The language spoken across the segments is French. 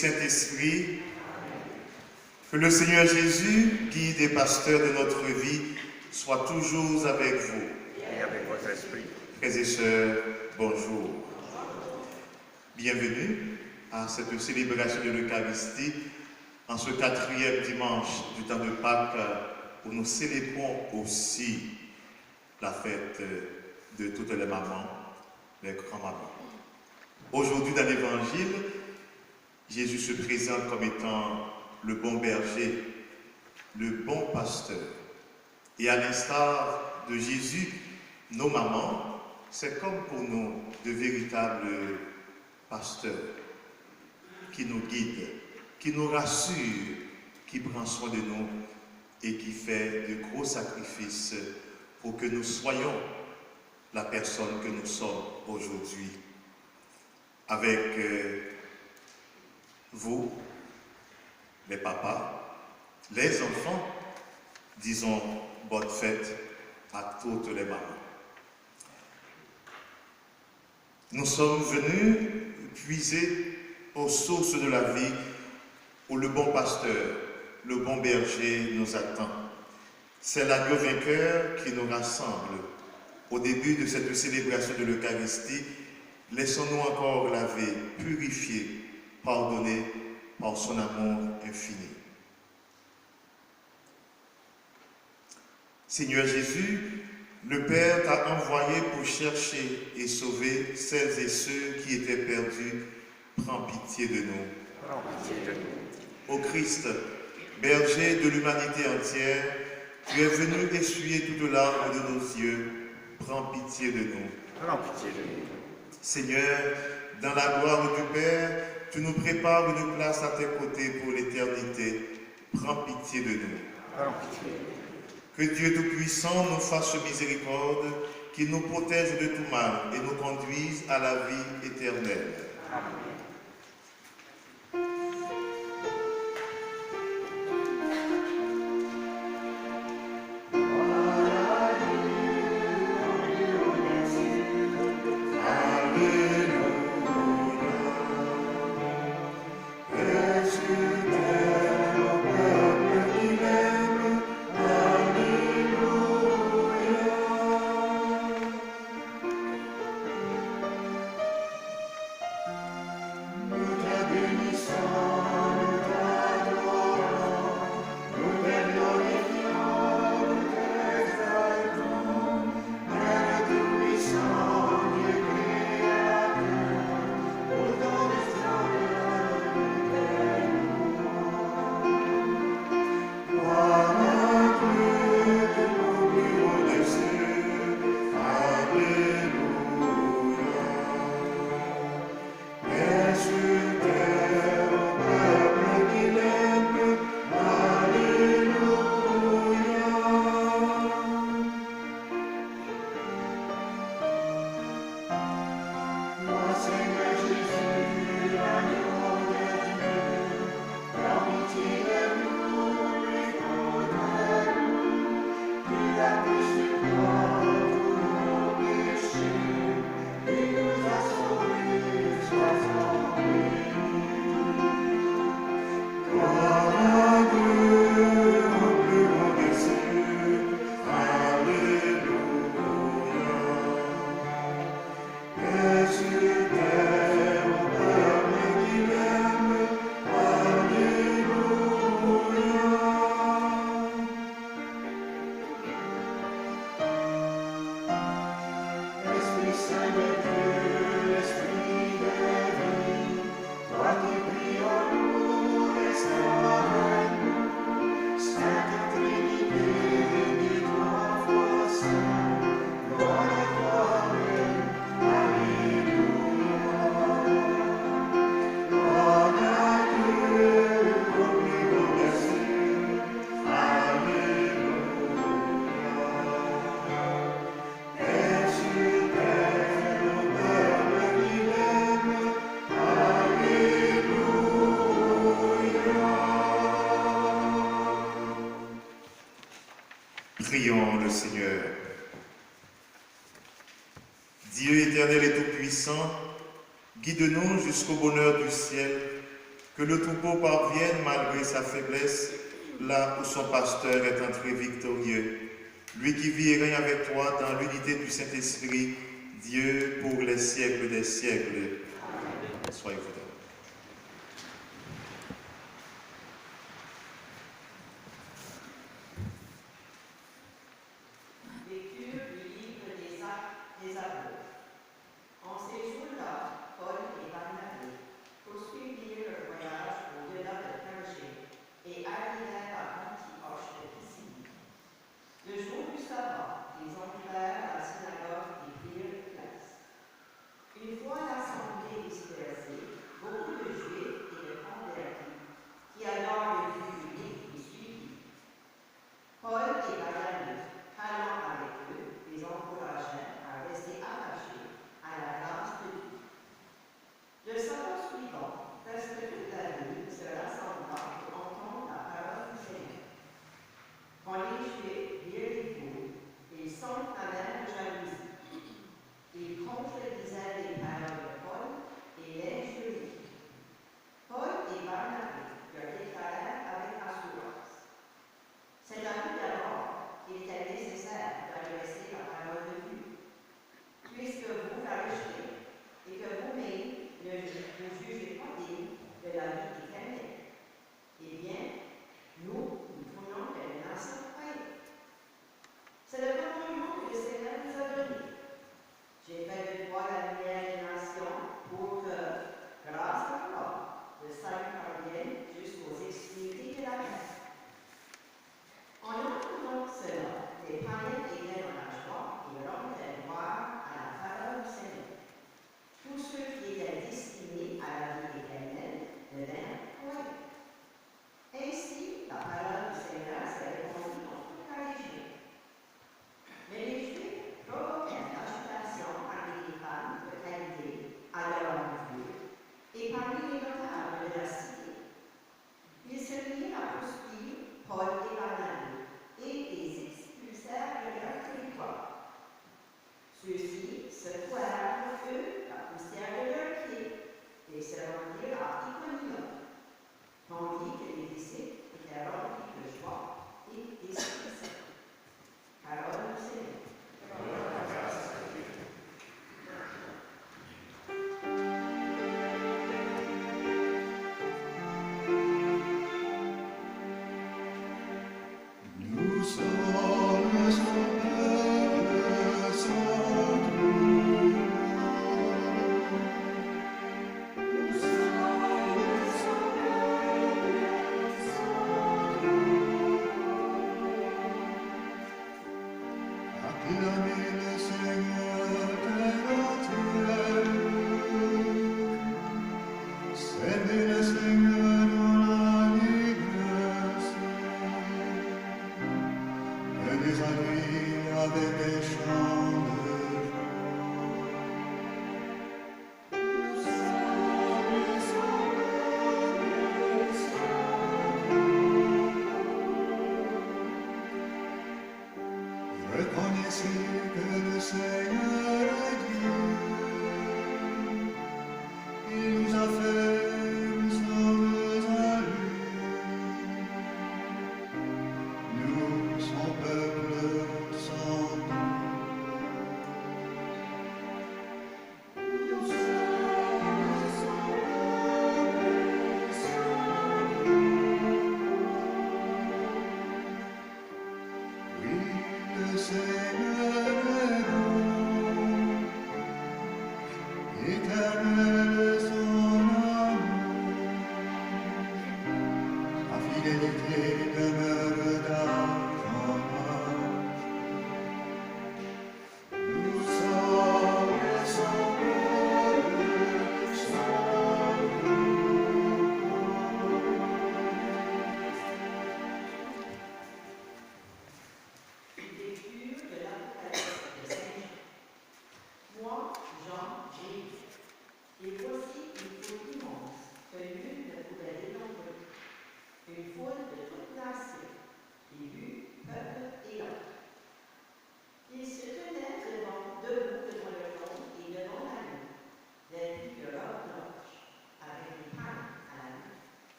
Saint-Esprit. Que le Seigneur Jésus, guide et pasteur de notre vie, soit toujours avec vous. Et avec votre esprit. Frères et sœurs, bonjour. Bienvenue à cette célébration de l'Eucharistie en ce 4e dimanche du temps de Pâques où nous célébrons aussi la fête de toutes les mamans, les grands-mamans. Aujourd'hui dans l'Évangile, Jésus se présente comme étant le bon berger, le bon pasteur. Et à l'instar de Jésus, nos mamans, c'est comme pour nous de véritables pasteurs qui nous guident, qui nous rassurent, qui prend soin de nous et qui fait de gros sacrifices pour que nous soyons la personne que nous sommes aujourd'hui. Avec vous, les papas, les enfants, disons bonne fête à toutes les mamans. Nous sommes venus puiser aux sources de la vie où le bon pasteur, le bon berger nous attend. C'est l'agneau vainqueur qui nous rassemble. Au début de cette célébration de l'Eucharistie, laissons-nous encore laver, purifier, pardonner par son amour infini. Seigneur Jésus, le Père t'a envoyé pour chercher et sauver celles et ceux qui étaient perdus. Prends pitié de nous. Prends pitié de nous. Ô Christ, berger de l'humanité entière, tu es venu essuyer toutes larmes de nos yeux. Prends pitié de nous. Prends pitié de nous. Seigneur, dans la gloire du Père, tu nous prépares une place à tes côtés pour l'éternité. Prends pitié de nous. Prends pitié. Que Dieu Tout-Puissant nous fasse miséricorde, qu'il nous protège de tout mal et nous conduise à la vie éternelle. Amen. Prions le Seigneur. Dieu éternel et tout-puissant, guide-nous jusqu'au bonheur du ciel, Que le troupeau parvienne malgré sa faiblesse, là où son pasteur est entré victorieux. Lui qui vit et règne avec toi dans l'unité du Saint-Esprit, Dieu pour les siècles des siècles. Soyez fidèles. Lecture du livre des Actes des Apôtres. En ces jours-là, Paul et Barnabé poursuivirent leur voyage au-delà de Pergée et arrivèrent à Antioche de Pisidia. Le jour du sabbat, ils entrèrent à la synagogue et prirent place. Une fois l'assemblée dispersée, beaucoup de Juifs et de convertis qui adorent le Dieu unique les suivirent. Paul et Barnabé, allant avec eux, les encourageèrent à rester attachés à la grâce de Dieu. Le sabbat suivant, presque toute la ville se rassembla pour entendre la parole du Seigneur. Quand les Juifs virent les foules, ils s'enflammèrent de jalousie. Ils contredisaient les paroles de Paul et l'injuriaient. Paul et Barnabé leur déclarèrent avec assurance: c'est à vous d'abord qu'il était nécessaire d'adresser la parole de Dieu, puisque vous la rejetez et que vous-même ne jugez pas digne de la vie éternelle. Eh bien, nous prenons des nations païennes. C'est le commandement que le Seigneur nous a donné. J'ai fait de toi la lumière des nations pour que, grâce à toi, le salut parvienne jusqu'aux extrémités de la terre. En entendant cela, les païens étaient dans la joie et rendaient gloire à la parole du Seigneur. Tous ceux qui étaient destinés à la vie éternelle devinrent croyants. Ainsi, la parole du Seigneur s'est répandue dans toute la région. Mais les Juifs provoquèrent l'agitation parmi les femmes de qualité adorant Dieu et parmi les notables de la cité. Ils se mirent à poursuivre Paul et Barnabé et les expulsèrent de leur territoire. Ceux-ci secouèrent le feu la poussière de leurs pieds et se rendirent à Iconium, tandis que les disciples étaient remplis de joie et d'Esprit Saint. Parole du Seigneur. Nous sommes son peuple, son troupeau. Nous sommes son peuple, son troupeau. Acclamez le Seigneur terre entière. Servez le Seigneur dans la négresse. Venez à lui avec des chants de joie. Nous sommes son peuple, son troupeau. Reconnaissez que le Seigneur est Dieu. Il nous a fait, nous sommes à lui. Nous, son peuple, son troupeau. Nous sommes son peuple, son troupeau. Oui, le Seigneur est bon, éternel son amour. La fidélité demeure d'âge en âge. Nous sommes son peuple, son troupeau. Lecture de l'Apocalypse de Saint Jean. Moi, Jean, j'ai vu. Et voici une foule immense que nul ne pouvait dénombrer. Une foule de toute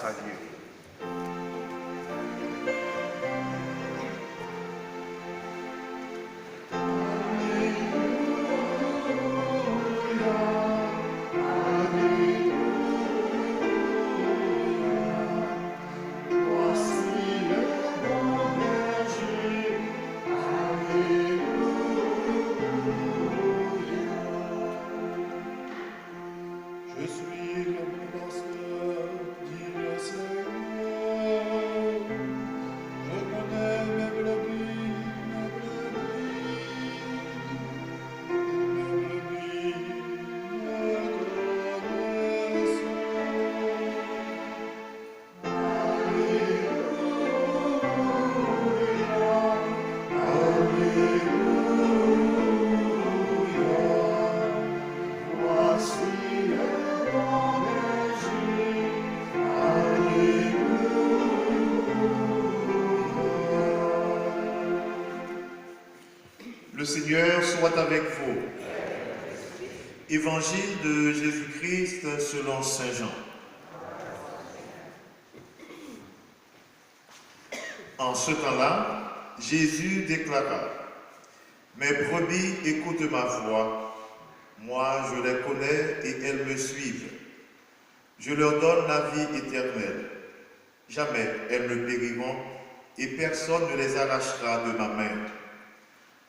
à Dieu. Je suis le bon pasteur, dit le Seigneur. Je connais mes brebis, mes brebis me connaissent. Voici le bon berger. Le Seigneur soit avec vous. Évangile de Jésus-Christ selon Saint Jean. En ce temps-là, Jésus déclara: Mes brebis écoutent ma voix. Moi, je les connais et elles me suivent. Je leur donne la vie éternelle. Jamais elles ne périront et personne ne les arrachera de ma main.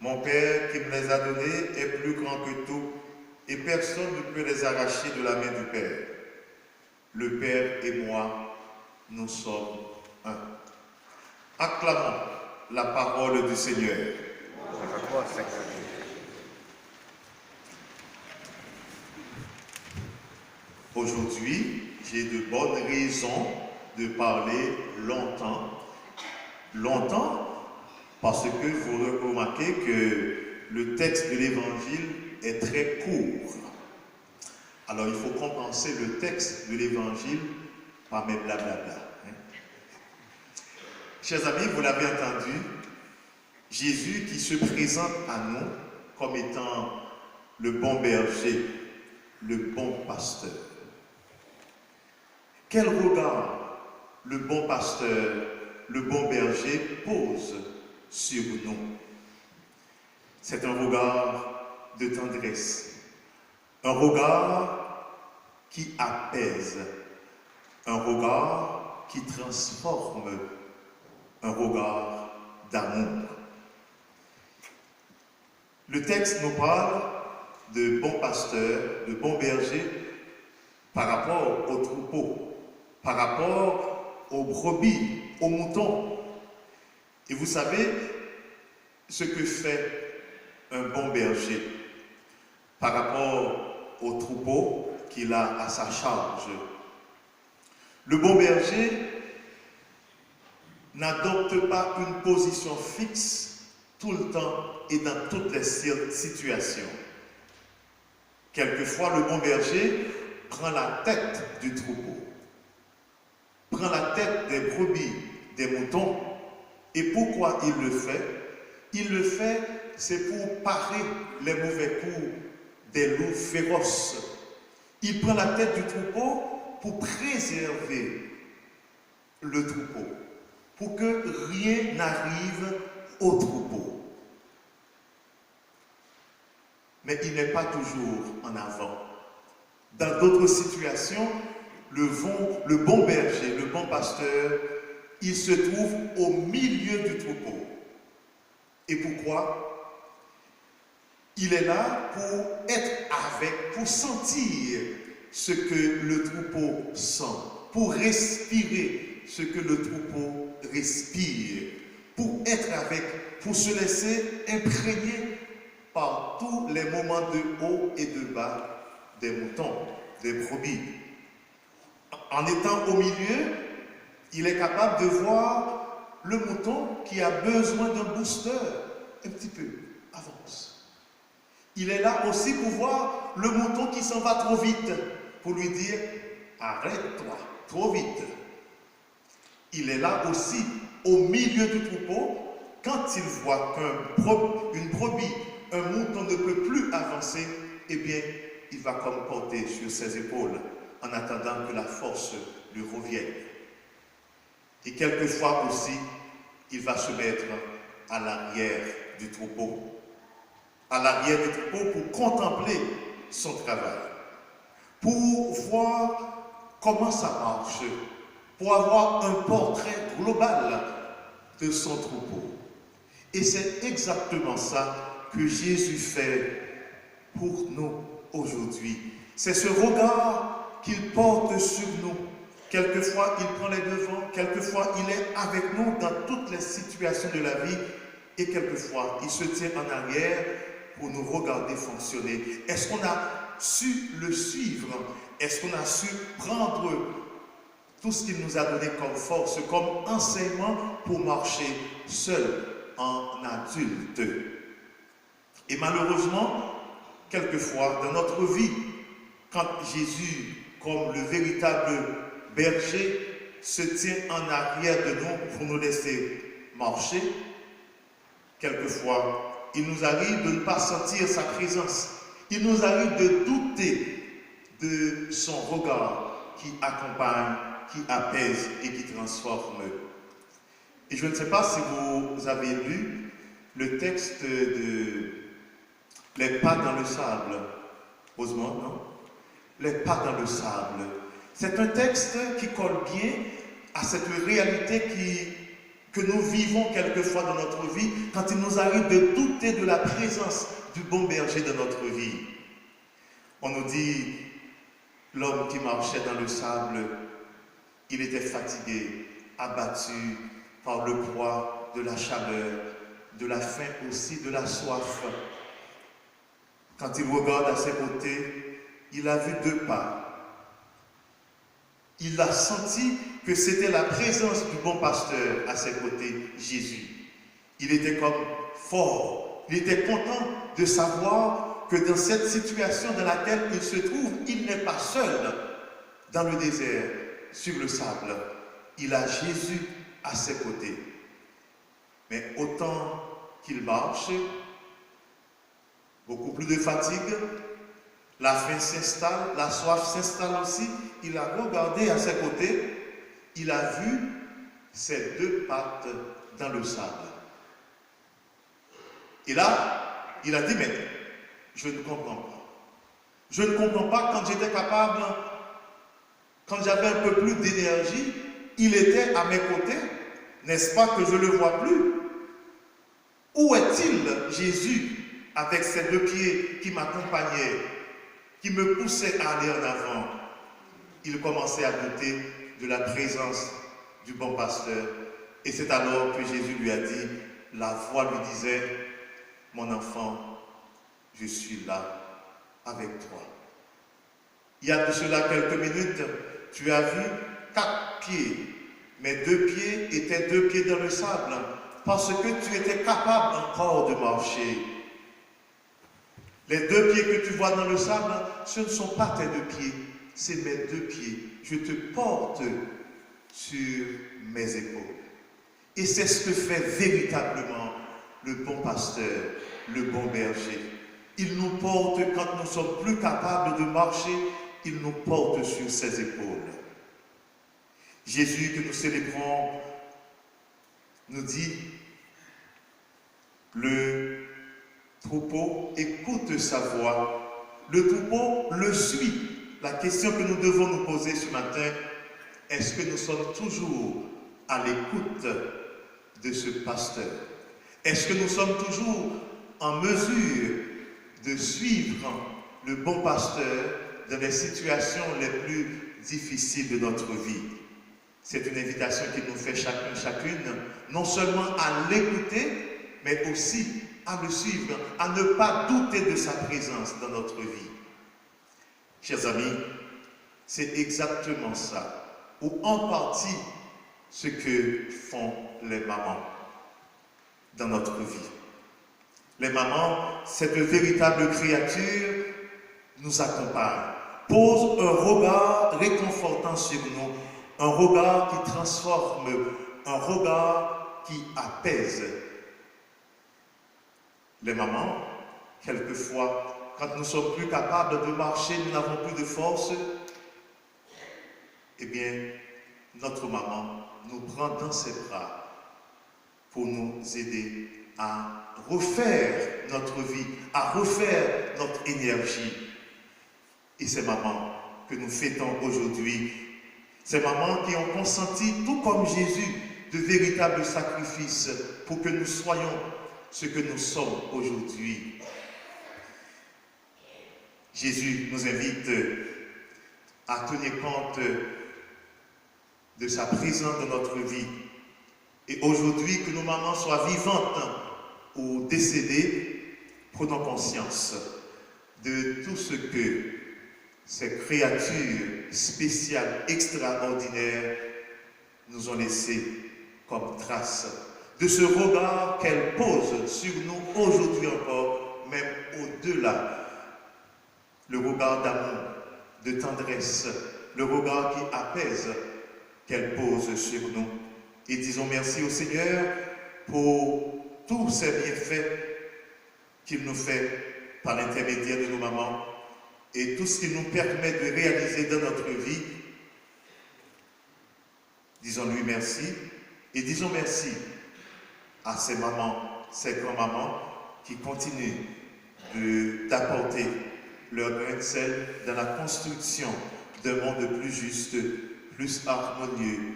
Mon Père qui me les a donnés est plus grand que tout et personne ne peut les arracher de la main du Père. Le Père et moi, nous sommes un. Acclamons la parole du Seigneur. À toi, Seigneur. Aujourd'hui, j'ai de bonnes raisons de parler longtemps. Longtemps, parce que vous remarquez que le texte de l'Évangile est très court. Alors, il faut compenser le texte de l'Évangile par mes blablabla. Chers amis, vous l'avez entendu, Jésus qui se présente à nous comme étant le bon berger, le bon pasteur. Quel regard le bon pasteur, le bon berger pose sur nous? C'est un regard de tendresse, un regard qui apaise, un regard qui transforme, un regard d'amour. Le texte nous parle de bon pasteur, de bon berger par rapport au troupeau, par rapport aux brebis, aux moutons. Et vous savez ce que fait un bon berger par rapport au troupeau qu'il a à sa charge. Le bon berger n'adopte pas une position fixe tout le temps et dans toutes les situations. Quelquefois, le bon berger prend la tête du troupeau, prend la tête des brebis, des moutons. Et pourquoi il le fait? Il le fait, c'est pour parer les mauvais coups des loups féroces. Il prend la tête du troupeau pour préserver le troupeau, pour que rien n'arrive au troupeau. Mais il n'est pas toujours en avant. Dans d'autres situations, le bon berger, le bon pasteur, il se trouve au milieu du troupeau. Et pourquoi? Il est là pour être avec, pour sentir ce que le troupeau sent, pour respirer ce que le troupeau respire, pour être avec, pour se laisser imprégner par tous les moments de haut et de bas des moutons, des brebis. En étant au milieu, il est capable de voir le mouton qui a besoin d'un booster. Un petit peu, avance. Il est là aussi pour voir le mouton qui s'en va trop vite, pour lui dire, arrête-toi, trop vite. Il est là aussi au milieu du troupeau, quand il voit qu'une brebis, un mouton ne peut plus avancer, eh bien, il va comme porter sur ses épaules en attendant que la force lui revienne. Et quelquefois aussi, il va se mettre à l'arrière du troupeau. À l'arrière du troupeau pour contempler son travail. Pour voir comment ça marche. Pour avoir un portrait global de son troupeau. Et c'est exactement ça que Jésus fait pour nous aujourd'hui. C'est ce regard qu'il porte sur nous. Quelquefois, il prend les devants, quelquefois, il est avec nous dans toutes les situations de la vie, et quelquefois, il se tient en arrière pour nous regarder fonctionner. Est-ce qu'on a su le suivre? Est-ce qu'on a su prendre tout ce qu'il nous a donné comme force, comme enseignement pour marcher seul en adulte? Et malheureusement, quelquefois, dans notre vie, quand Jésus, comme le véritable berger, se tient en arrière de nous pour nous laisser marcher, quelquefois, il nous arrive de ne pas sentir sa présence. Il nous arrive de douter de son regard qui accompagne, qui apaise et qui transforme. Et je ne sais pas si vous avez lu le texte de Les pas dans le sable. Osmond, non? Les pas dans le sable. C'est un texte qui colle bien à cette réalité que nous vivons quelquefois dans notre vie, quand il nous arrive de douter de la présence du bon berger dans notre vie. On nous dit, l'homme qui marchait dans le sable, il était fatigué, abattu par le poids de la chaleur, de la faim aussi, de la soif. Quand il regarde à ses côtés, il a vu deux pas. Il a senti que c'était la présence du bon pasteur à ses côtés, Jésus. Il était comme fort. Il était content de savoir que dans cette situation dans laquelle il se trouve, il n'est pas seul dans le désert, sur le sable. Il a Jésus à ses côtés. Mais autant qu'il marche, beaucoup plus de fatigue, la faim s'installe, la soif s'installe aussi. Il a regardé à ses côtés, il a vu ses deux pattes dans le sable. Et là, il a dit, mais je ne comprends pas. Je ne comprends pas quand j'étais capable, quand j'avais un peu plus d'énergie, il était à mes côtés. N'est-ce pas que je ne le vois plus? Où est-il, Jésus, avec ses deux pieds qui m'accompagnaient, qui me poussaient à aller en avant? Il commençait à douter de la présence du bon pasteur. Et c'est alors que Jésus lui a dit, la voix lui disait, mon enfant, je suis là avec toi. Il y a de cela quelques minutes, tu as vu 4 pieds. Mes 2 pieds étaient 2 pieds dans le sable, parce que tu étais capable encore de marcher. Les 2 pieds que tu vois dans le sable, ce ne sont pas tes 2 pieds, c'est mes 2 pieds. Je te porte sur mes épaules. Et c'est ce que fait véritablement le bon pasteur, le bon berger. Il nous porte quand nous sommes plus capables de marcher, il nous porte sur ses épaules. Jésus que nous célébrons nous dit, le troupeau écoute sa voix, le troupeau le suit. La question que nous devons nous poser ce matin, est-ce que nous sommes toujours à l'écoute de ce pasteur? Est-ce que nous sommes toujours en mesure de suivre le bon pasteur dans les situations les plus difficiles de notre vie? C'est une invitation qu'il nous fait chacune, non seulement à l'écouter, mais aussi à le suivre, à ne pas douter de sa présence dans notre vie. Chers amis, c'est exactement ça, ou en partie ce que font les mamans dans notre vie. Les mamans, cette véritable créature, nous accompagne, pose un regard réconfortant sur nous, un regard qui transforme, un regard qui apaise. Les mamans, quelquefois, quand nous sommes plus capables de marcher, nous n'avons plus de force, eh bien, notre maman nous prend dans ses bras pour nous aider à refaire notre vie, à refaire notre énergie. Et ces mamans que nous fêtons aujourd'hui, ces mamans qui ont consenti, tout comme Jésus, de véritables sacrifices pour que nous soyons ce que nous sommes aujourd'hui. Jésus nous invite à tenir compte de sa présence dans notre vie. Et aujourd'hui, que nos mamans soient vivantes ou décédées, prenons conscience de tout ce que ces créatures spéciales, extraordinaires, nous ont laissé comme trace, de ce regard qu'elles posent sur nous aujourd'hui encore, même au-delà. Le regard d'amour, de tendresse, le regard qui apaise qu'elles posent sur nous. Et disons merci au Seigneur pour tous ces bienfaits qu'il nous fait par l'intermédiaire de nos mamans et tout ce qu'il nous permet de réaliser dans notre vie. Disons-lui merci et disons merci à ces mamans, ces grands-mamans qui continuent d'apporter leur grain de sel dans la construction d'un monde plus juste, plus harmonieux,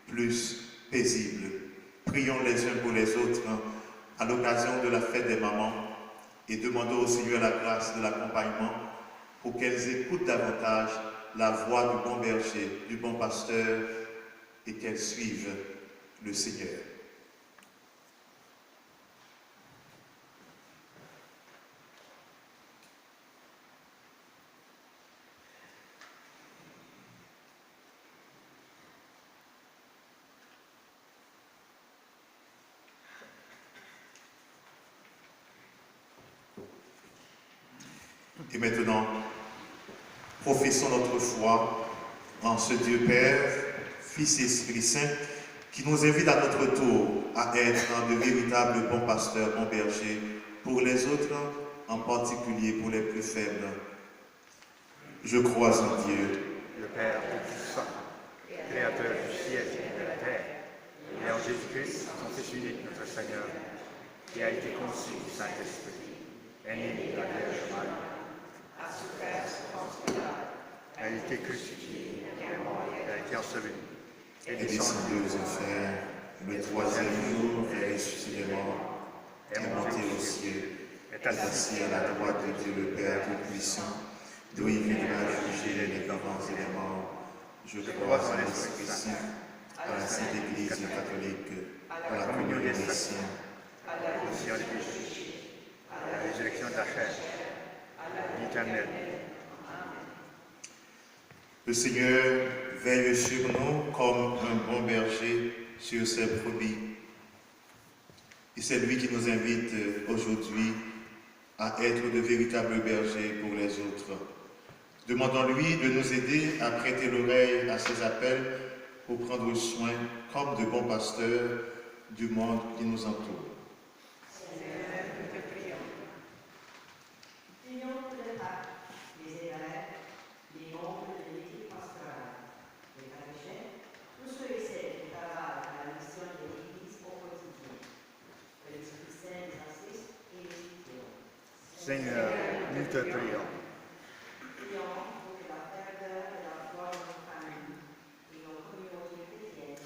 plus paisible. Prions les uns pour les autres à l'occasion de la fête des mamans et demandons au Seigneur la grâce de l'accompagnement pour qu'elles écoutent davantage la voix du bon berger, du bon pasteur et qu'elles suivent le Seigneur. Et maintenant, professons notre foi en ce Dieu Père, Fils et Esprit Saint, qui nous invite à notre tour à être de véritables bons pasteurs, bons bergers, pour les autres, en particulier pour les plus faibles. Je crois en Dieu, le Père Tout-Puissant, Créateur du ciel et de la terre, et en Jésus-Christ, son Fils unique, notre Seigneur, qui a été conçu du Saint-Esprit, est né de la Vierge Marie, a été crucifié, a été enseveli, est descendu aux enfers, le troisième jour est ressuscité des morts, est monté au ciel, est assis à la droite de Dieu le Père Tout-Puissant, d'où il viendra juger les vivants et les morts. Je crois en l'Esprit Saint, à la Sainte Église catholique, à la communion des saints, le ciel des péchés, à la résurrection de la chair, à l'éternel. Le Seigneur veille sur nous comme un bon berger sur ses brebis. Et c'est lui qui nous invite aujourd'hui à être de véritables bergers pour les autres. Demandons-lui de nous aider à prêter l'oreille à ses appels pour prendre soin, comme de bons pasteurs, du monde qui nous entoure. Seigneur, nous te prions. Prions pour les papes, les évêques, les membres de l'équipe pastorale, les catéchètes, tous ceux et celles qui travaillent à la mission de l'Église au quotidien, que l'Esprit Saint les assiste et les soutienne. Seigneur, nous te prions. Prions pour que la ferveur et la foi de nos familles et nos communautés chrétiennes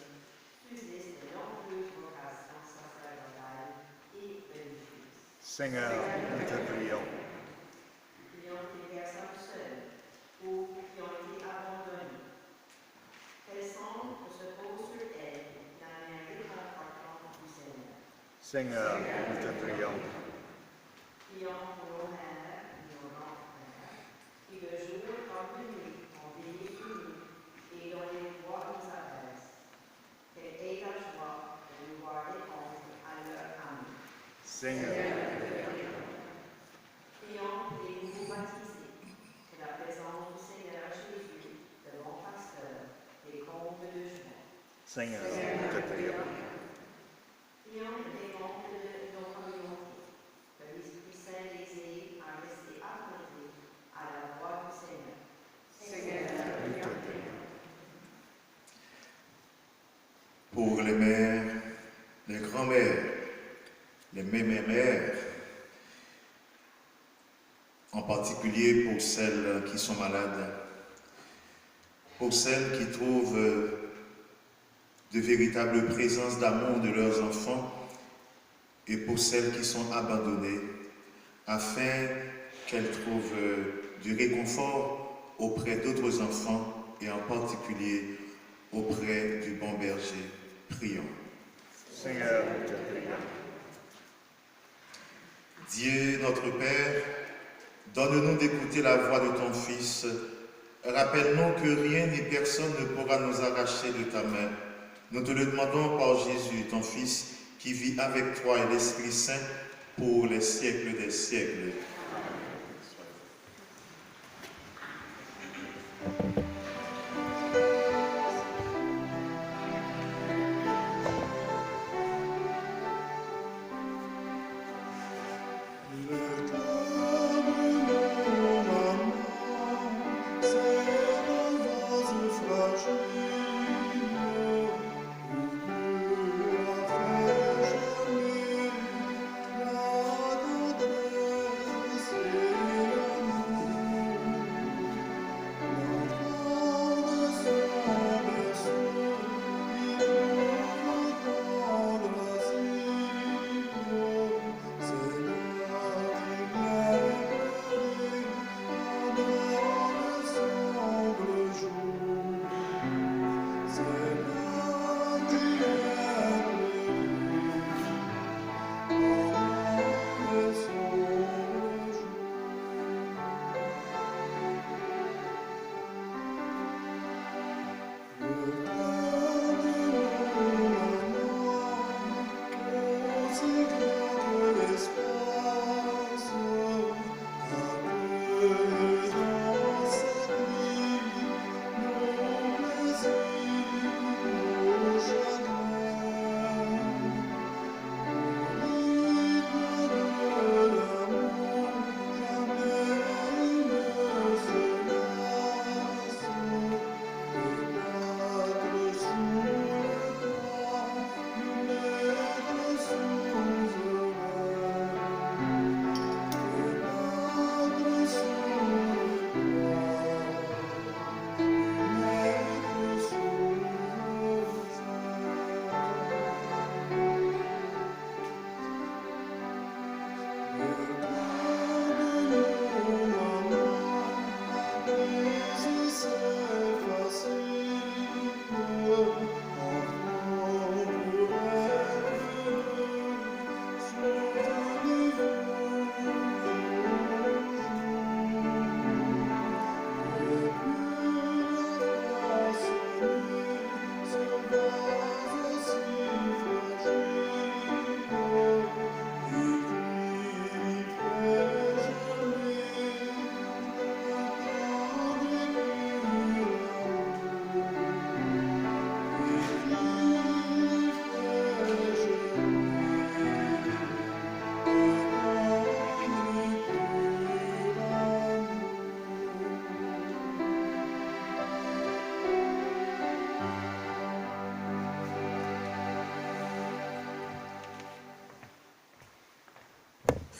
subsistent de nombreuses vocations sacerdotales et religieuses. Seigneur, nous te prions. Prions pour les personnes seules ou qui ont été abandonnées. Qu'elles sentent que se pose sur elles la main réconfortante du Seigneur. Seigneur, nous te prions. Prions pour nos mères et nos grands-frères qui de jour comme de nuit ont veillé sur nous et dont les voix nous adressent. Qu'elles aient la joie de nous voir répondre à leur amour. Seigneur, Prions pour les nouveaux baptisés, que la présence du Seigneur Jésus, le bon pasteur, les comble de joie. Seigneur, nous te prions. Prions pour les membres de nos communautés, que l'Esprit Saint les aide à rester attentifs à la voix du Seigneur. Nous te prions. Pour pour les mères, les grands-mères, les mémères, en particulier pour celles qui sont malades, pour celles qui trouvent de véritables présences d'amour de leurs enfants et pour celles qui sont abandonnées, afin qu'elles trouvent du réconfort auprès d'autres enfants et en particulier auprès du bon berger. Prions. Seigneur, nous te prions. Dieu notre Père, donne-nous d'écouter la voix de ton Fils. Rappelle-nous que rien ni personne ne pourra nous arracher de ta main. Nous te le demandons par Jésus, ton Fils, qui vit avec toi et l'Esprit Saint pour les siècles des siècles.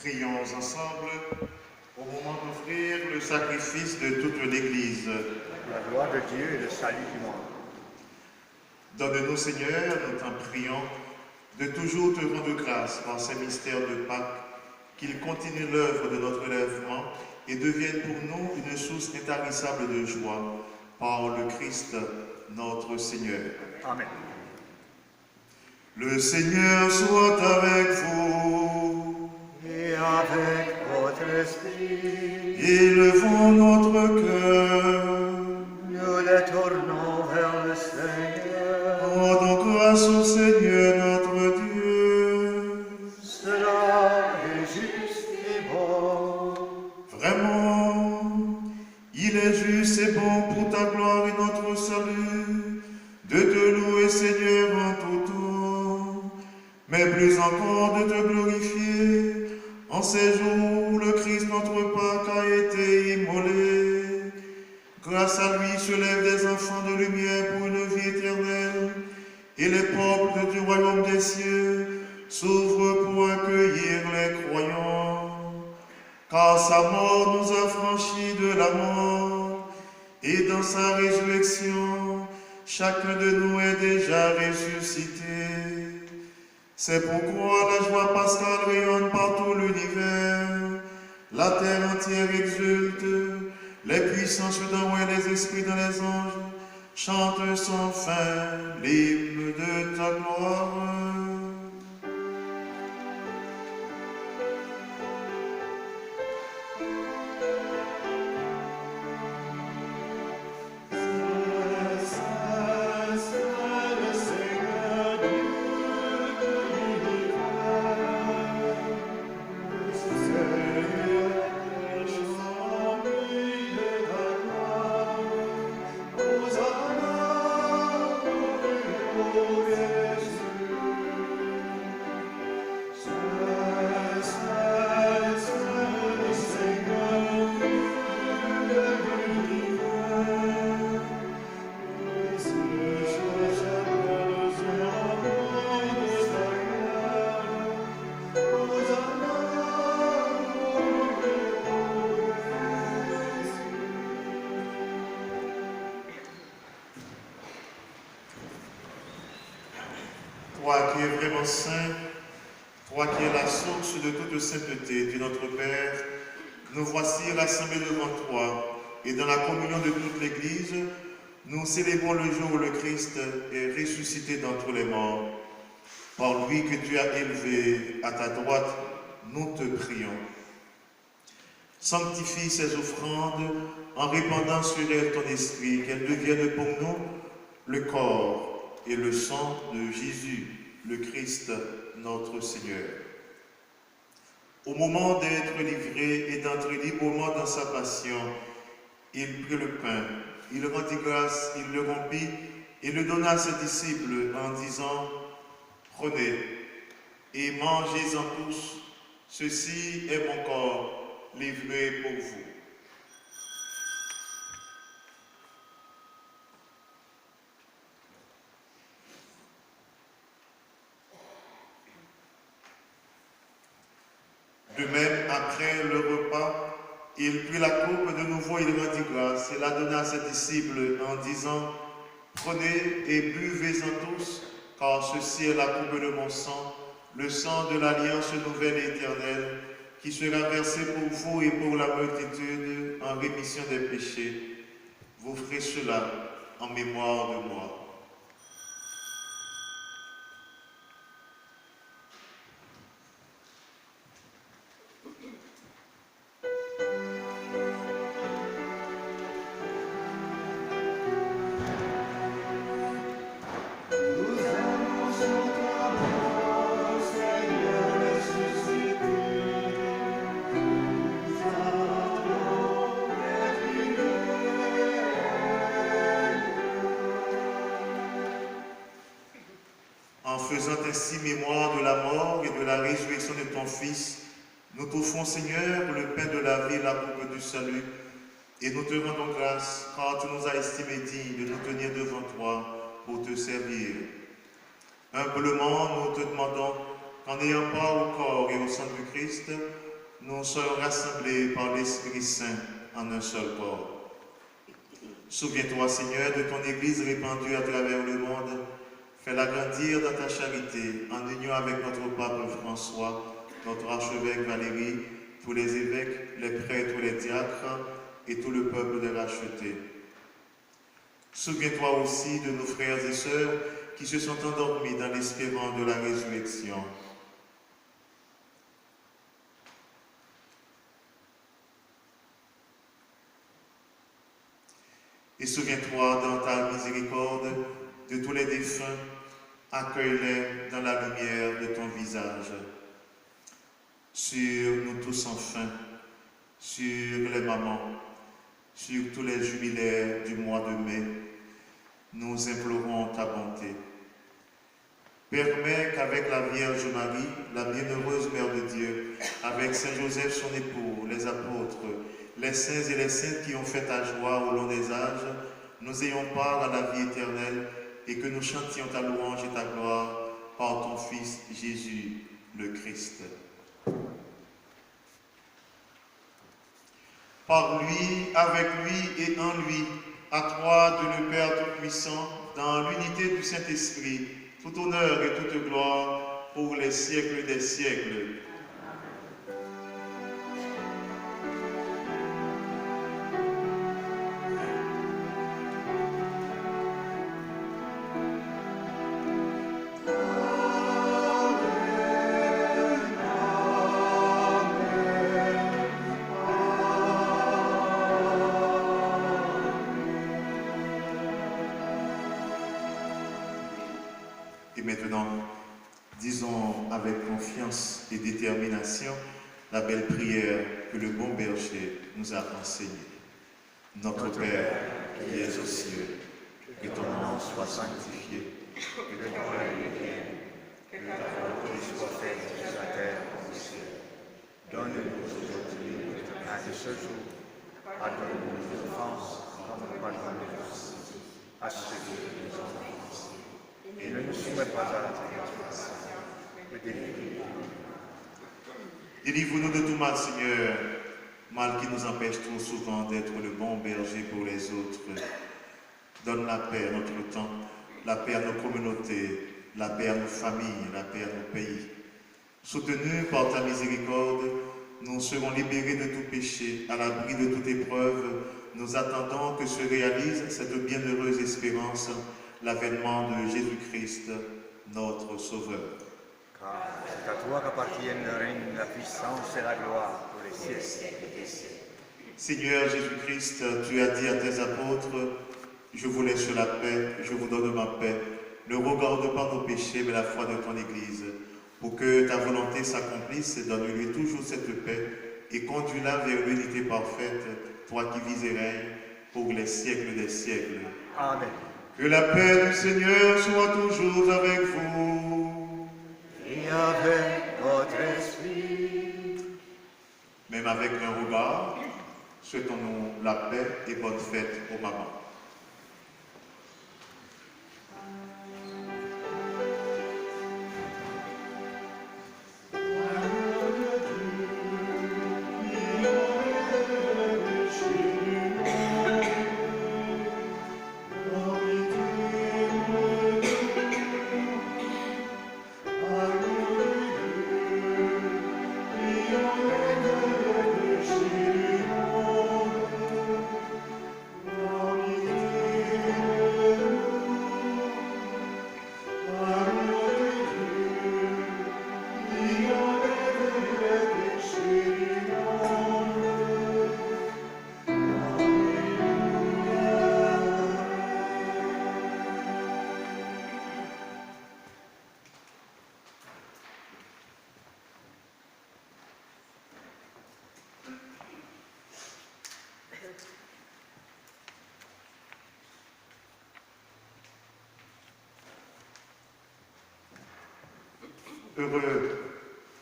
Prions ensemble au moment d'offrir le sacrifice de toute l'Église. La gloire de Dieu et le salut du monde. Donne-nous, Seigneur, nous t'en prions, de toujours te rendre grâce par ces mystères de Pâques, qu'ils continuent l'œuvre de notre élèvement et deviennent pour nous une source intarissable de joie, par le Christ, notre Seigneur. Amen. Le Seigneur soit avec vous. Et avec votre esprit, Élevons notre cœur. nous les tournons vers le Seigneur. Rendons grâce au Seigneur notre Dieu. Cela est juste et bon. Vraiment, il est juste et bon pour ta gloire et notre salut, de te louer, Seigneur, en tout temps, mais plus encore de te glorifier en ces jours où le Christ, notre Pâque, a été immolé. Grâce à lui se lèvent des enfants de lumière pour une vie éternelle, et les portes du royaume des cieux s'ouvrent pour accueillir les croyants. Car sa mort nous a franchis de la mort, et dans sa résurrection, chacun de nous est déjà ressuscité. C'est pourquoi la joie pascale rayonne par tout l'univers. La terre entière exulte, les puissances d'en haut et les esprits dans les anges chantent sans fin l'hymne de ta gloire. Toi qui es vraiment saint, toi qui es la source de toute sainteté, Dieu notre Père, nous voici rassemblés devant toi, et dans la communion de toute l'Église, nous célébrons le jour où le Christ est ressuscité d'entre les morts. Par lui que tu as élevé à ta droite, nous te prions. Sanctifie ces offrandes en répandant sur elles ton esprit, qu'elles deviennent pour nous le corps et le sang de Jésus, le Christ, notre Seigneur. Au moment d'être livré et d'entrer librement dans sa passion, il prit le pain, il rendit grâce, il le rompit et le donna à ses disciples en disant « Prenez et mangez-en tous, ceci est mon corps livré pour vous. » De même, après le repas, il prit la coupe de nouveau, il rendit grâce et la donna à ses disciples en disant « Prenez et buvez-en tous, car ceci est la coupe de mon sang, le sang de l'alliance nouvelle et éternelle, qui sera versé pour vous et pour la multitude en rémission des péchés. Vous ferez cela en mémoire de moi. » En faisant ainsi mémoire de la mort et de la résurrection de ton Fils, nous t'offrons, Seigneur, le pain de la vie et la coupe du salut, et nous te rendons grâce, car tu nous as estimés dignes de nous tenir devant toi pour te servir. Humblement, nous te demandons qu'en ayant part au corps et au sang du Christ, nous soyons rassemblés par l'Esprit Saint en un seul corps. Souviens-toi, Seigneur, de ton Église répandue à travers le monde. Fais-la grandir dans ta charité, en union avec notre pape François, notre archevêque Valérie, tous les évêques, les prêtres, les diacres et tout le peuple des rachetés. Souviens-toi aussi de nos frères et sœurs qui se sont endormis dans l'espérance de la résurrection. Et souviens-toi dans ta miséricorde de tous les défunts, accueille-les dans la lumière de ton visage. Sur nous tous enfin, sur les mamans, sur tous les jubilaires du mois de mai, nous implorons ta bonté. Permets qu'avec la Vierge Marie, la bienheureuse Mère de Dieu, avec Saint Joseph son époux, les apôtres, les saints et les saintes qui ont fait ta joie au long des âges, nous ayons part à la vie éternelle et que nous chantions ta louange et ta gloire par ton Fils Jésus le Christ. Par lui, avec lui et en lui, à toi, Dieu le Père Tout-Puissant, dans l'unité du Saint-Esprit, tout honneur et toute gloire pour les siècles des siècles. Et maintenant, disons avec confiance et détermination la belle prière que le bon berger nous a enseignée. Notre Père, qui es aux cieux, que ton nom soit sanctifié, Que ton règne vienne, que ta volonté soit faite sur la terre comme au ciel. Donne-nous aujourd'hui notre pain de ce jour. Pardonne-nous nos offenses, comme nous pardonnons aussi à ceux qui nous ont offensés. Et ne nous soumets pas à la tentation, mais délivre-nous. Délivre-nous de tout mal, Seigneur, mal qui nous empêche trop souvent d'être le bon berger pour les autres. Donne la paix à notre temps, la paix à nos communautés, la paix à nos familles, la paix à nos pays. Soutenus par ta miséricorde, nous serons libérés de tout péché, à l'abri de toute épreuve. Nous attendons que se réalise cette bienheureuse espérance, l'avènement de Jésus-Christ, notre Sauveur. Car c'est à toi qu'appartiennent le règne, la puissance et la gloire pour les siècles des siècles. Seigneur Jésus-Christ, tu as dit à tes apôtres, je vous laisse la paix, je vous donne ma paix. Ne regarde pas nos péchés, mais la foi de ton Église. Pour que ta volonté s'accomplisse, donne-lui toujours cette paix et conduis-la vers l'unité parfaite, toi qui vis et règnes pour les siècles des siècles. Amen. Que la paix du Seigneur soit toujours avec vous. Et avec votre esprit. Même avec un regard, souhaitons-nous la paix et bonne fête aux mamans.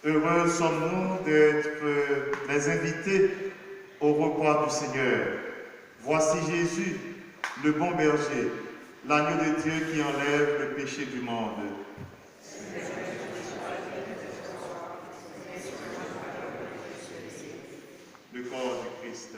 Heureux sommes-nous d'être les invités au repas du Seigneur. Voici Jésus, le bon berger, l'agneau de Dieu qui enlève le péché du monde. Le corps du Christ.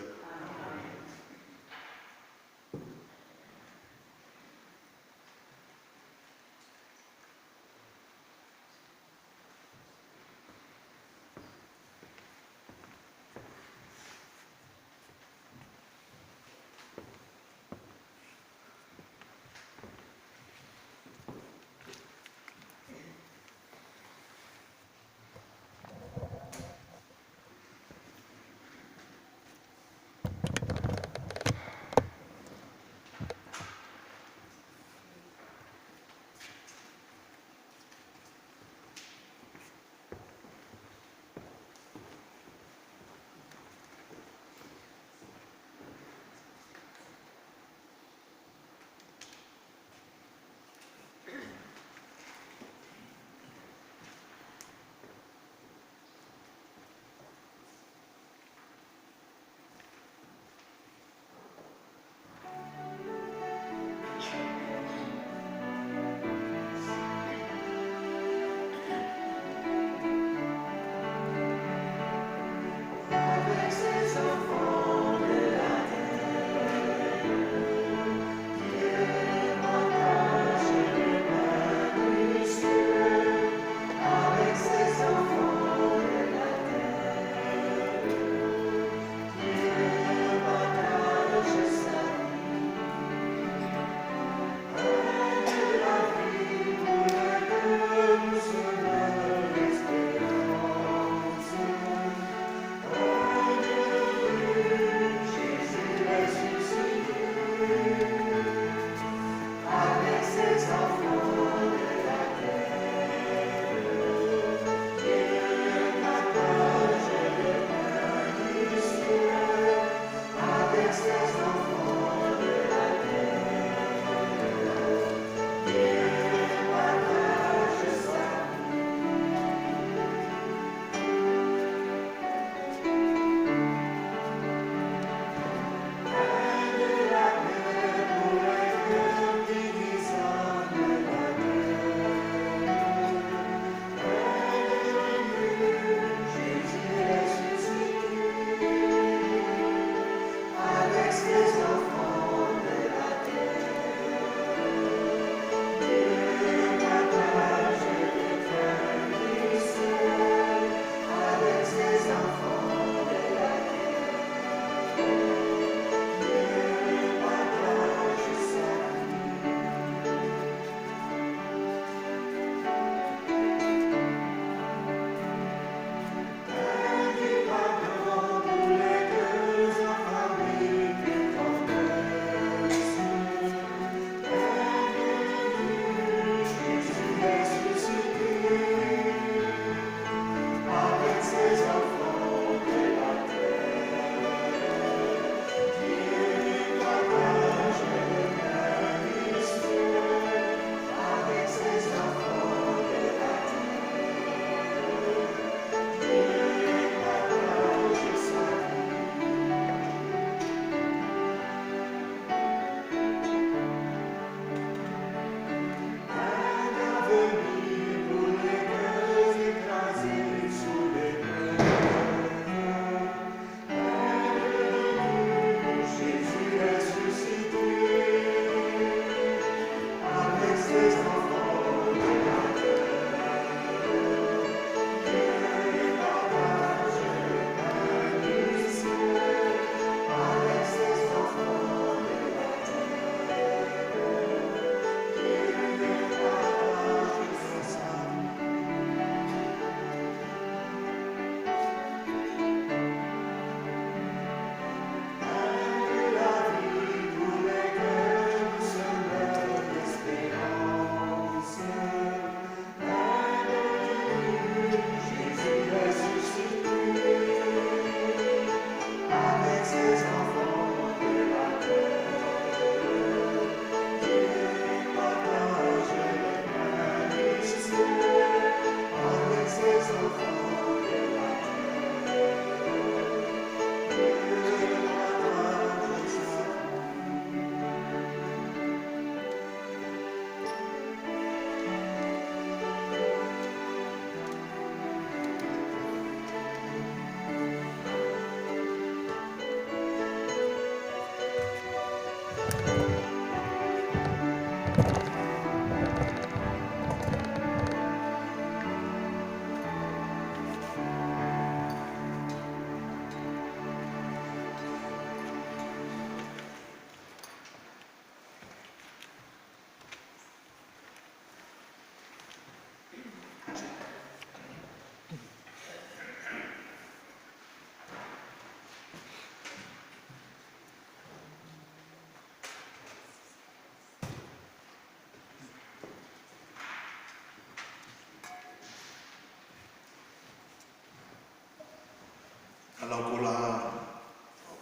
Alors pour la...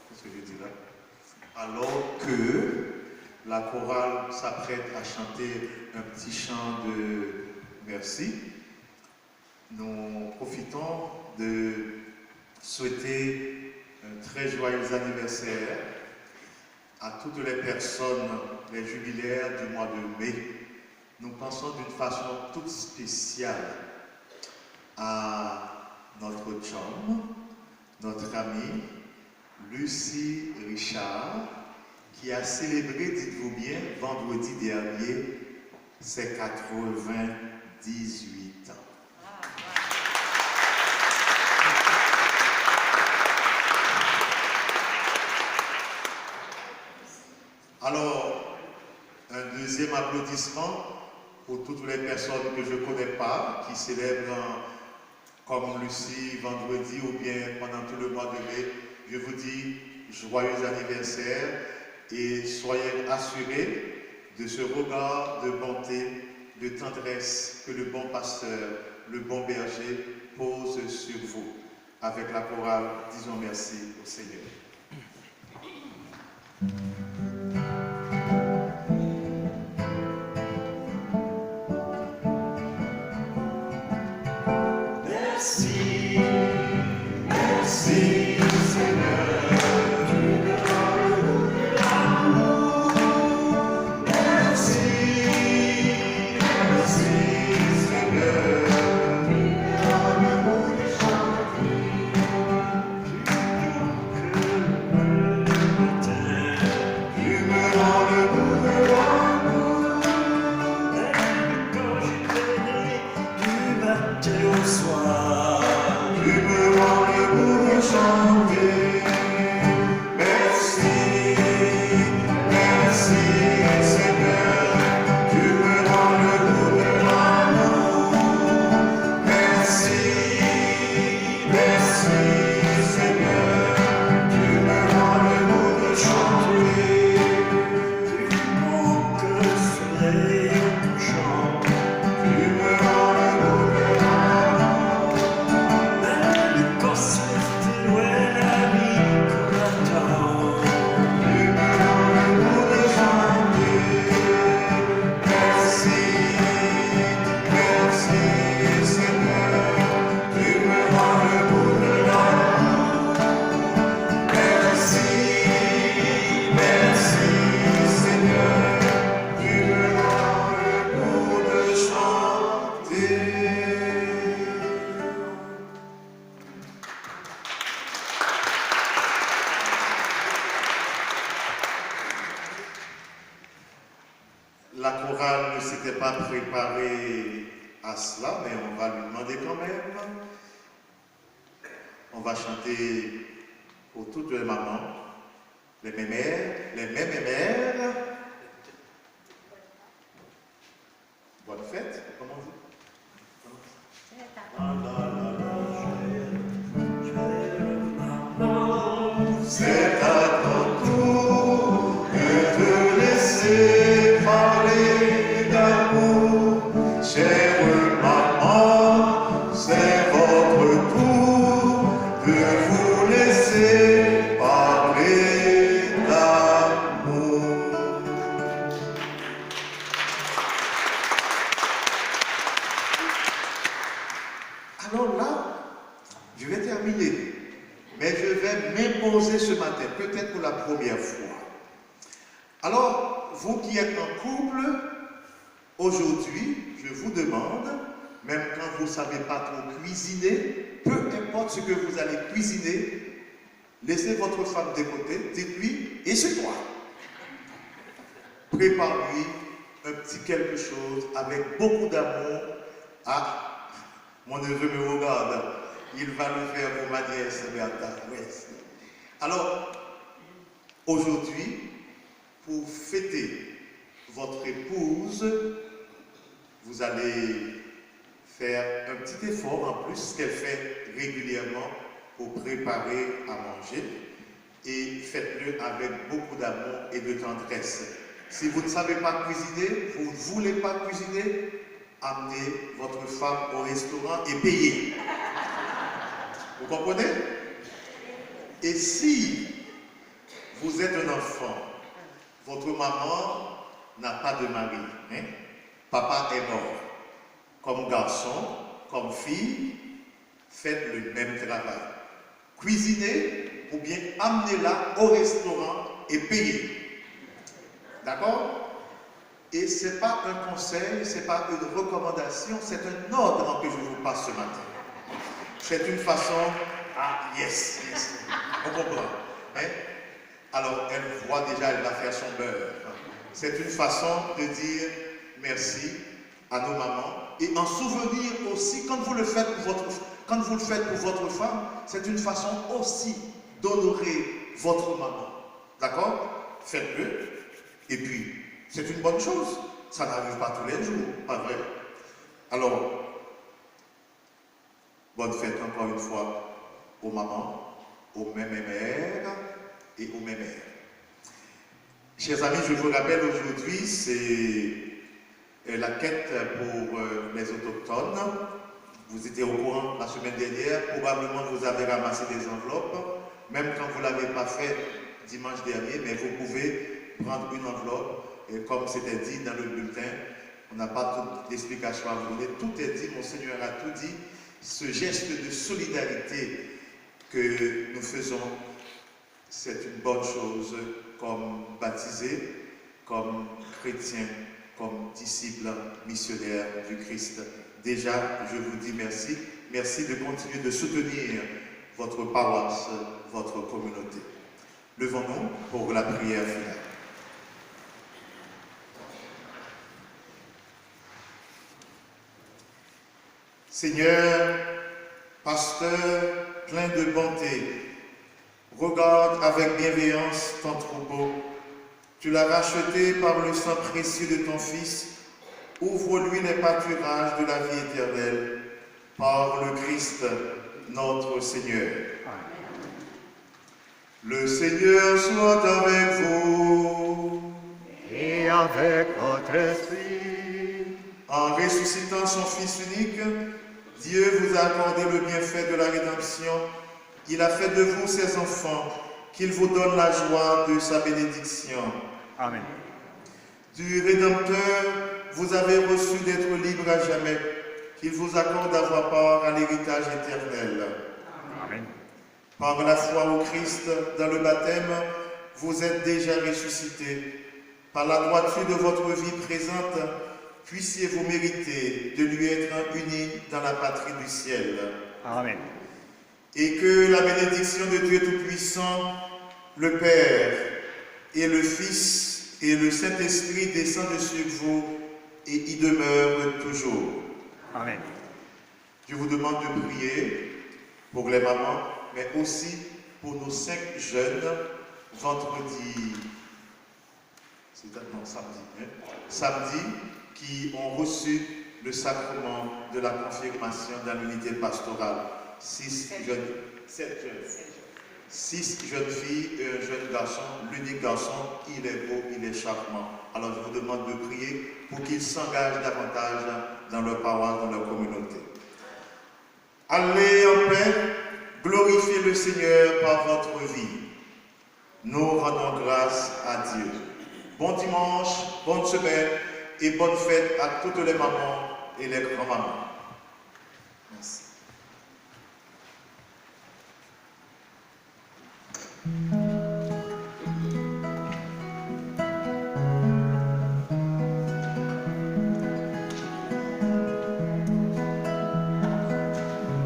Qu'est-ce que je dis là? Alors que la chorale s'apprête à chanter un petit chant de merci, nous profitons de souhaiter un très joyeux anniversaire à toutes les personnes, les jubilaires du mois de mai. Nous pensons d'une façon toute spéciale à notre chum, notre amie Lucie Richard, qui a célébré, dites-vous bien, vendredi dernier, ses 98 ans. Alors, un deuxième applaudissement pour toutes les personnes que je ne connais pas, qui célèbrent comme Lucie vendredi ou bien pendant tout le mois de mai. Je vous dis joyeux anniversaire et soyez assurés de ce regard de bonté, de tendresse que le bon pasteur, le bon berger pose sur vous. Avec la chorale, disons merci au Seigneur. Merci, merci Seigneur, tu me donnes de l'amour. Merci, merci Seigneur, tu me donnes le goût de chanter. Tu me donnes le goût de l'amour. Quand j'étais né, du matin au soir, tu me rends le goût de chanter. Merci, merci Seigneur, tu me rends le goût de l'amour. Merci, merci Seigneur, tu me rends le goût de chanter. Pour que le soleil couchant, tu me rends le goût de l'amour. Le cosmos de loin la vie qu'on attend, tu me rends le goût de chanter. Merci, merci Seigneur, tu me rends le goût de l'amour. Merci, merci Seigneur, tu me rends le goût de chanter. La chorale ne s'était pas préparée à cela, mais on va lui demander quand même. On va chanter pour toutes les mamans, les mémères, les mémères. Bonne fête, comment on dit? Ah là là là, C'est à ton tour de te laisser parler d'amour. Chère maman, c'est votre tour de vous laisser parler d'amour. Alors là, je vais terminer, mais je vais m'imposer ce matin, peut-être pour la première fois. Alors, vous qui êtes en couple, aujourd'hui, je vous demande, même quand vous ne savez pas trop cuisiner, peu importe ce que vous allez cuisiner, laissez votre femme de côté, dites-lui, et c'est toi. Prépare-lui un petit quelque chose avec beaucoup d'amour. Ah, mon neveu me regarde, il va le faire pour ma nièce, Bertha. Ouais. Alors, aujourd'hui, pour fêter votre épouse, vous allez faire un petit effort en plus, ce qu'elle fait régulièrement pour préparer à manger, et faites-le avec beaucoup d'amour et de tendresse. Si vous ne savez pas cuisiner, vous ne voulez pas cuisiner, amenez votre femme au restaurant et payez. Vous comprenez? Et si vous êtes un enfant, votre maman n'a pas de mari, hein? Papa est mort. Comme garçon, comme fille, faites le même travail. Cuisinez ou bien amenez-la au restaurant et payez. D'accord? Et ce n'est pas un conseil, ce n'est pas une recommandation, c'est un ordre que je vous passe ce matin. C'est une façon, ah yes, on comprend. Hein? Alors elle voit déjà, elle va faire son beurre. C'est une façon de dire merci à nos mamans. Et en souvenir aussi, quand vous le faites pour votre femme, c'est une façon aussi d'honorer votre maman. D'accord? Faites-le. Et puis, c'est une bonne chose. Ça n'arrive pas tous les jours, pas vrai? Alors, bonne fête encore une fois aux mamans, aux mémères et aux mémères. Chers amis, je vous rappelle aujourd'hui, c'est la quête pour les autochtones. Vous étiez au courant la semaine dernière, probablement vous avez ramassé des enveloppes, même quand vous ne l'avez pas fait dimanche dernier, mais vous pouvez prendre une enveloppe, et comme c'était dit dans le bulletin, on n'a pas toute l'explication à vous donner, tout est dit, mon Seigneur a tout dit. Ce geste de solidarité que nous faisons, c'est une bonne chose comme baptisés, comme chrétiens, comme disciples missionnaires du Christ. Déjà, je vous dis merci. Merci de continuer de soutenir votre paroisse, votre communauté. Levons-nous pour la prière finale. Seigneur, pasteur plein de bonté, regarde avec bienveillance ton troupeau. Tu l'as racheté par le sang précieux de ton Fils. Ouvre-lui les pâturages de la vie éternelle par le Christ, notre Seigneur. Amen. Le Seigneur soit avec vous. Et avec votre esprit. En ressuscitant son Fils unique, Dieu vous a accordé le bienfait de la rédemption. Il a fait de vous ses enfants, qu'il vous donne la joie de sa bénédiction. Amen. Du Rédempteur, vous avez reçu d'être libre à jamais, qu'il vous accorde d'avoir part à l'héritage éternel. Amen. Par la foi au Christ, dans le baptême, vous êtes déjà ressuscités. Par la droiture de votre vie présente, puissiez-vous mériter de lui être unis dans la patrie du ciel. Amen. Et que la bénédiction de Dieu Tout-Puissant, le Père et le Fils et le Saint-Esprit descendent sur vous et y demeurent toujours. Amen. Je vous demande de prier pour les mamans, mais aussi pour nos 5 jeunes vendredi, samedi, qui ont reçu le sacrement de la confirmation dans l'unité pastorale. 6 jeunes filles et un jeune garçon. L'unique garçon, il est beau, il est charmant. Alors je vous demande de prier pour qu'ils s'engagent davantage dans leur paroisse, dans leur communauté. Allez en paix, glorifiez le Seigneur par votre vie. Nous rendons grâce à Dieu. Bon dimanche, bonne semaine et bonne fête à toutes les mamans et les grands-mamans. Merci.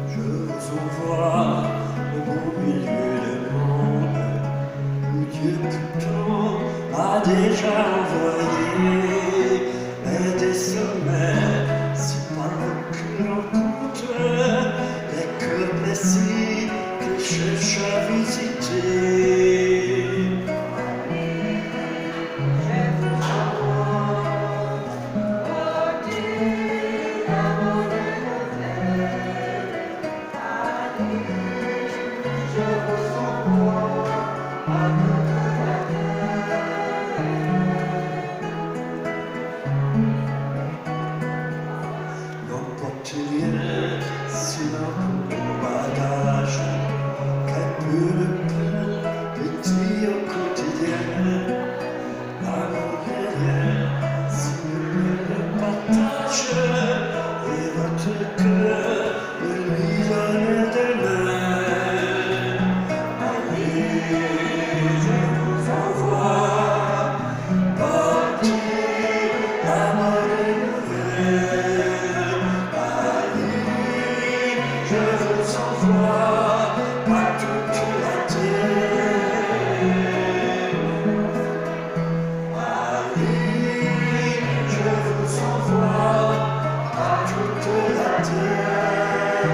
Je vous envoie au beau milieu du monde, où Dieu tout a déjà envoyé, et des sommets, si par vos cœurs rencontre, les cœurs blessés que je cherche à visiter. N'emporte rien sinon mon bagage, qu'un peu de pain, petit au quotidien. L'amour n'est rien si le partage, et votre cœur me lui donne demain. Allez, je vous envoie porter la bonne nouvelle. Allez, je vous envoie à toute la terre. Allez, je vous envoie à toute la terre.